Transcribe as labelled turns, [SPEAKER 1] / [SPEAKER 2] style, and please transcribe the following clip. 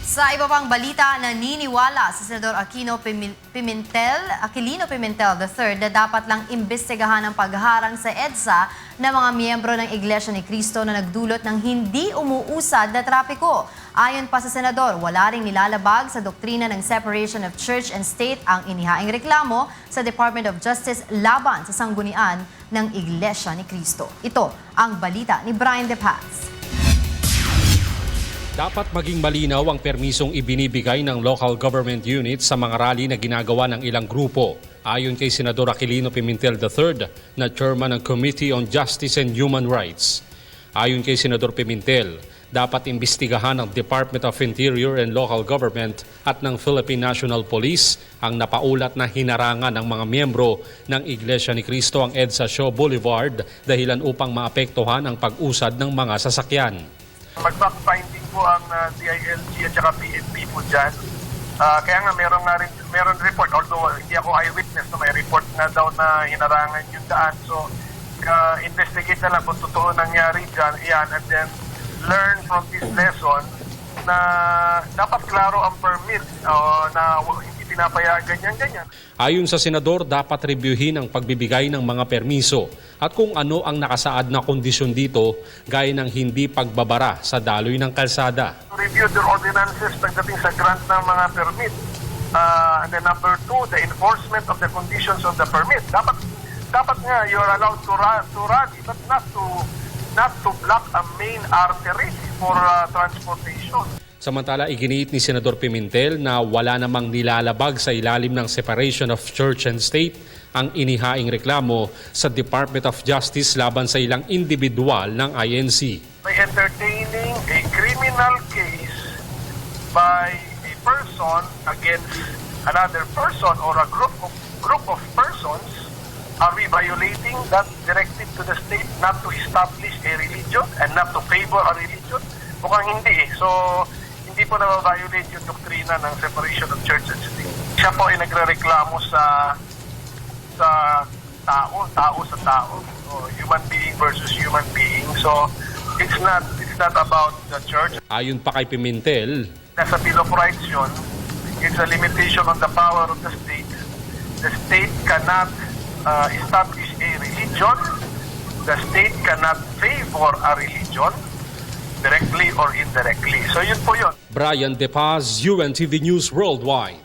[SPEAKER 1] Sa iba pang balita, naniniwala si Senador Aquilino Pimentel III na dapat lang imbestigahan ang pagharang sa EDSA ng mga miyembro ng Iglesia ni Cristo na nagdulot ng hindi umuusad na trapiko. Ayon pa sa Senador, wala ring nilalabag sa doktrina ng separation of church and state ang inihaing reklamo sa Department of Justice laban sa sanggunian ng Iglesia ni Cristo. Ito ang balita ni Brian De Paz.
[SPEAKER 2] Dapat maging malinaw ang permisong ibinibigay ng local government units sa mga rally na ginagawa ng ilang grupo. Ayon kay Senador Aquilino Pimentel III na chairman ng Committee on Justice and Human Rights. Ayon kay Senador Pimentel, dapat imbestigahan ng Department of Interior and Local Government at ng Philippine National Police ang napaulat na hinarangan ng mga miyembro ng Iglesia ni Cristo ang EDSA Shaw Boulevard dahilan upang maapektuhan ang pag-usad ng mga sasakyan.
[SPEAKER 3] Mag-fact-finding po ang DILG at saka PNP po dyan. Kaya nga meron report, although hindi ako eyewitness, may report na daw na hinarangan yung daan. So, investigate na lang kung totoo nangyari dyan. Yan, and then learn from this lesson na dapat klaro ang permit na hindi pinapayagan ganyan.
[SPEAKER 2] Ayon sa Senador, dapat reviewin ang pagbibigay ng mga permiso at kung ano ang nakasaad na kondisyon dito gaya ng hindi pagbabara sa daloy ng kalsada.
[SPEAKER 3] Review their ordinances pagdating sa grant ng mga permit. And then number 2, the enforcement of the conditions of the permit. Dapat nga you're allowed to rally but not to block a main artery for transportation.
[SPEAKER 2] Samantala, iginiit ni Senador Pimentel na wala namang nilalabag sa ilalim ng separation of church and state ang inihaing reklamo sa Department of Justice laban sa ilang individual ng INC.
[SPEAKER 3] By entertaining a criminal case by a person against another person or a group of persons, are we violating that directive to the state not to establish a religion and not to favor a religion? Mukhang hindi. So, hindi po na-violate yung doktrina ng separation of church and state. Siya po ay nagrereklamo sa tao sa tao. So, human being versus human being. So, it's not about the church.
[SPEAKER 2] Ayon pa kay Pimentel,
[SPEAKER 3] Nasa Bill of Rights yun, it's a limitation on the power of the state. The state cannot establish a religion. The state cannot favor a religion directly or indirectly. So yun po yun.
[SPEAKER 2] Brian De Paz, UNTV News Worldwide.